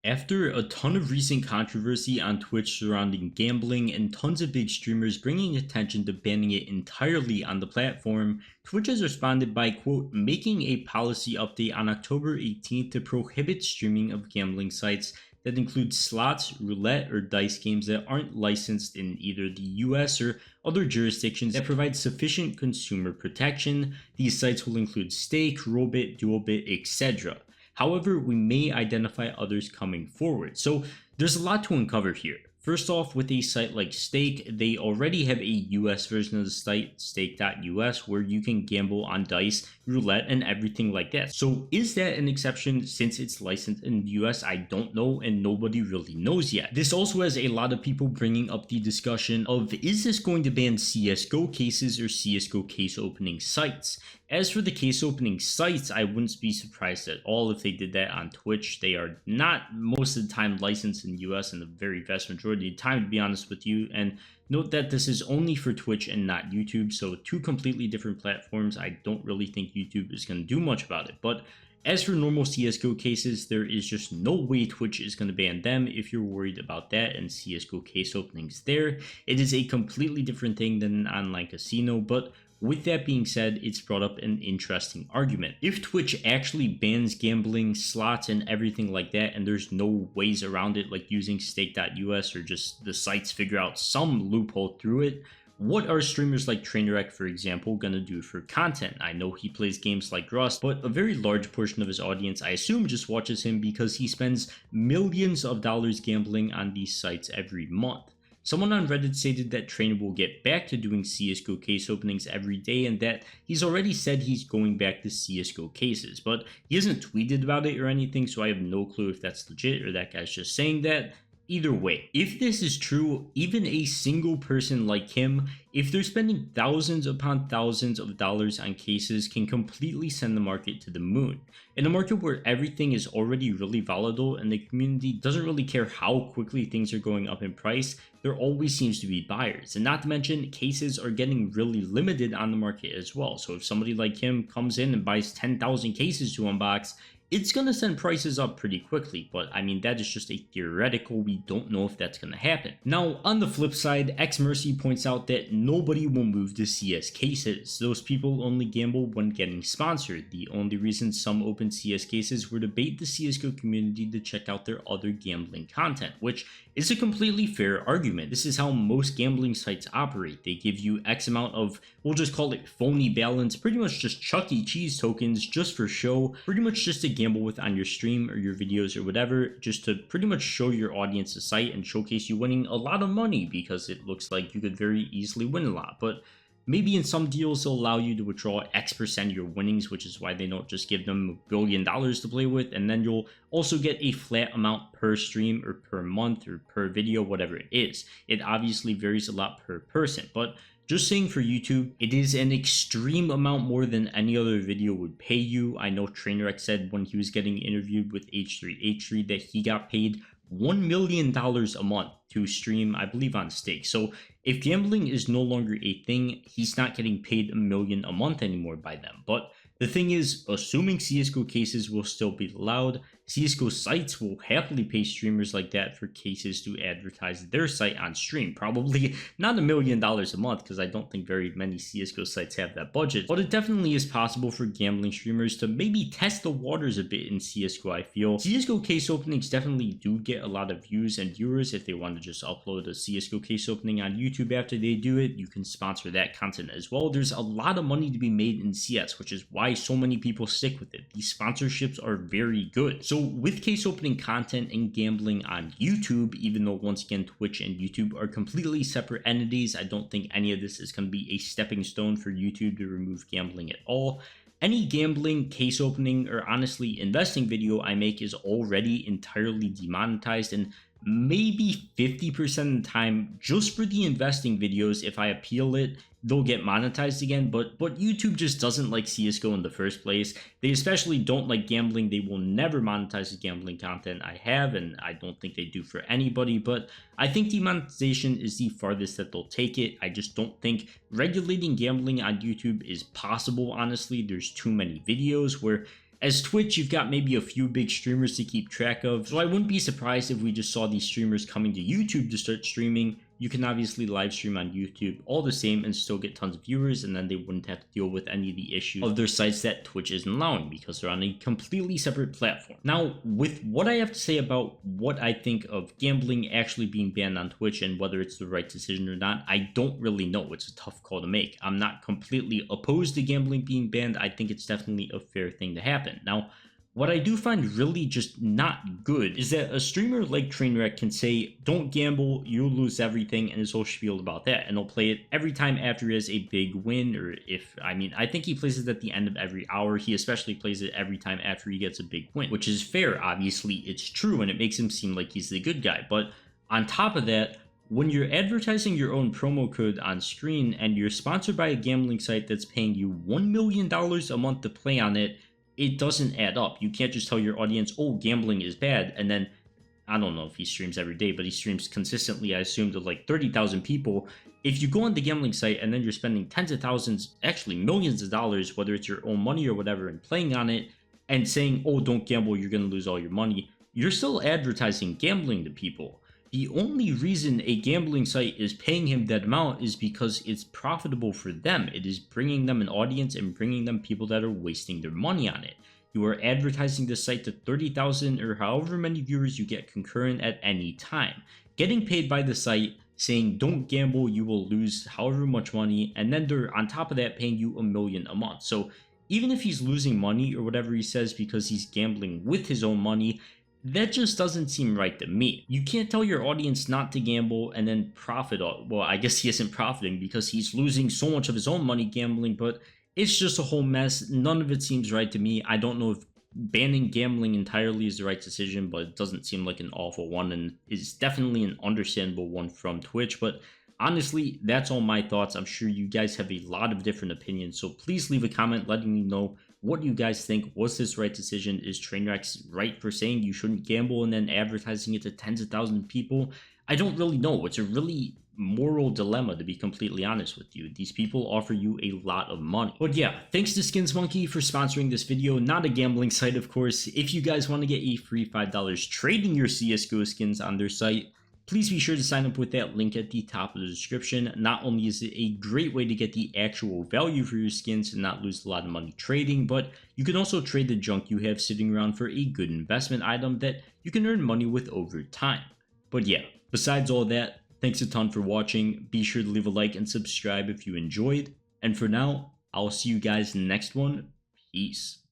After a ton of recent controversy on Twitch surrounding gambling and tons of big streamers bringing attention to banning it entirely on the platform, Twitch has responded by, quote, making a policy update on October 18th to prohibit streaming of gambling sites that include slots, roulette, or dice games that aren't licensed in either the US or other jurisdictions that provide sufficient consumer protection. These sites will include Stake, Rollbit, Duelbit, etc. However, we may identify others coming forward. So there's a lot to uncover here. First off, with a site like Stake, they already have a US version of the site, stake.us, where you can gamble on dice, roulette, and everything like that. So is that an exception since it's licensed in the US? I don't know, and nobody really knows yet. This also has a lot of people bringing up the discussion of, is this going to ban CSGO cases or CSGO case opening sites? As for the case opening sites, I wouldn't be surprised at all if they did that on Twitch. They are not most of the time licensed in the US and the very vast majority of the time, to be honest with you. And note that this is only for Twitch and not YouTube, so two completely different platforms. I don't really think YouTube is going to do much about it. But as for normal CSGO cases, there is just no way Twitch is going to ban them if you're worried about that and CSGO case openings there. It is a completely different thing than an online casino, but with that being said, it's brought up an interesting argument. If Twitch actually bans gambling, slots, and everything like that, and there's no ways around it, like using stake.us or just the sites figure out some loophole through it, what are streamers like Trainwreck, for example, gonna do for content? I know he plays games like Rust, but a very large portion of his audience, I assume, just watches him because he spends millions of dollars gambling on these sites every month. Someone on Reddit stated that Trainer will get back to doing CSGO case openings every day and that he's already said he's going back to CSGO cases, but he hasn't tweeted about it or anything, so I have no clue if that's legit or that guy's just saying that. Either way, if this is true, even a single person like him, if they're spending thousands upon thousands of dollars on cases, can completely send the market to the moon. In a market where everything is already really volatile and the community doesn't really care how quickly things are going up in price, there always seems to be buyers. And not to mention, cases are getting really limited on the market as well. So if somebody like him comes in and buys 10,000 cases to unbox, it's going to send prices up pretty quickly, but I mean, that is just a theoretical. We don't know if that's going to happen. Now, on the flip side, xMercy points out that nobody will move to CS cases. Those people only gamble when getting sponsored. The only reason some open CS cases were to bait the CSGO community to check out their other gambling content, which is a completely fair argument. This is how most gambling sites operate. They give you X amount of, we'll just call it phony balance, pretty much just Chuck E. Cheese tokens just for show, pretty much just to gamble with on your stream or your videos or whatever, just to pretty much show your audience the site and showcase you winning a lot of money because it looks like you could very easily win a lot. But maybe in some deals they'll allow you to withdraw X% of your winnings, which is why they don't just give them $1 billion to play with, and then you'll also get a flat amount per stream or per month or per video, whatever it is. It obviously varies a lot per person, but just saying for YouTube, it is an extreme amount more than any other video would pay you. I know Trainwreck said when he was getting interviewed with H3H3 that he got paid $1 million a month to stream, I believe, on Stake. So if gambling is no longer a thing, he's not getting paid $1 million a month anymore by them. But the thing is, assuming CSGO cases will still be allowed, CSGO sites will happily pay streamers like that for cases to advertise their site on stream. Probably not $1 million a month, because I don't think very many CSGO sites have that budget. But it definitely is possible for gambling streamers to maybe test the waters a bit in CSGO, I feel. CSGO case openings definitely do get a lot of views and viewers. If they want to just upload a CSGO case opening on YouTube after they do it, you can sponsor that content as well. There's a lot of money to be made in CS, which is why so many people stick with it. These sponsorships are very good. So with case opening content and gambling on YouTube, even though once again Twitch and YouTube are completely separate entities, I don't think any of this is going to be a stepping stone for YouTube to remove gambling at all. Any gambling, case opening, or honestly investing video I make is already entirely demonetized, and maybe 50% of the time, just for the investing videos, if I appeal it, they'll get monetized again. But YouTube just doesn't like CSGO in the first place. They especially don't like gambling. They will never monetize the gambling content I have, and I don't think they do for anybody. But I think demonetization is the farthest that they'll take it. I just don't think regulating gambling on YouTube is possible, honestly. There's too many videos where As Twitch, you've got maybe a few big streamers to keep track of, so I wouldn't be surprised if we just saw these streamers coming to YouTube to start streaming. You can obviously live stream on YouTube all the same and still get tons of viewers, and then they wouldn't have to deal with any of the issues of their sites that Twitch isn't allowing because they're on a completely separate platform. Now, with what I have to say about what I think of gambling actually being banned on Twitch and whether it's the right decision or not, I don't really know. It's a tough call to make. I'm not completely opposed to gambling being banned. I think it's definitely a fair thing to happen. Now, what I do find really just not good is that a streamer like Trainwreck can say, don't gamble, you'll lose everything, and his whole spiel about that. And he'll play it every time after he has a big win, or I think he plays it at the end of every hour. He especially plays it every time after he gets a big win, which is fair. Obviously, it's true, and it makes him seem like he's the good guy. But on top of that, when you're advertising your own promo code on screen and you're sponsored by a gambling site that's paying you $1 million a month to play on it, it doesn't add up. You can't just tell your audience, oh, gambling is bad, and then, I don't know if he streams every day, but he streams consistently, I assume, to like 30,000 people. If you go on the gambling site and then you're spending tens of thousands, actually millions of dollars, whether it's your own money or whatever, and playing on it, and saying, oh, don't gamble, you're going to lose all your money, you're still advertising gambling to people. The only reason a gambling site is paying him that amount is because it's profitable for them. It is bringing them an audience and bringing them people that are wasting their money on it. You are advertising the site to 30,000 or however many viewers you get concurrent at any time. Getting paid by the site, saying don't gamble, you will lose however much money, and then they're on top of that paying you $1 million a month. So even if he's losing money or whatever he says because he's gambling with his own money, that just doesn't seem right to me. You can't tell your audience not to gamble and then profit. Well, I guess he isn't profiting because he's losing so much of his own money gambling, but it's just a whole mess. None of it seems right to me. I don't know if banning gambling entirely is the right decision, but it doesn't seem like an awful one, and is definitely an understandable one from Twitch. But honestly, that's all my thoughts. I'm sure you guys have a lot of different opinions, so please leave a comment letting me know what you guys think. Was this right decision? Is Trainwreck's right for saying you shouldn't gamble and then advertising it to tens of thousands of people? I don't really know. It's a really moral dilemma, to be completely honest with you. These people offer you a lot of money. But yeah, thanks to Skins Monkey for sponsoring this video. Not a gambling site, of course. If you guys want to get a free $5 trading your CSGO skins on their site, please be sure to sign up with that link at the top of the description. Not only is it a great way to get the actual value for your skins and not lose a lot of money trading, but you can also trade the junk you have sitting around for a good investment item that you can earn money with over time. But yeah, besides all that, thanks a ton for watching. Be sure to leave a like and subscribe if you enjoyed. And for now, I'll see you guys in the next one. Peace.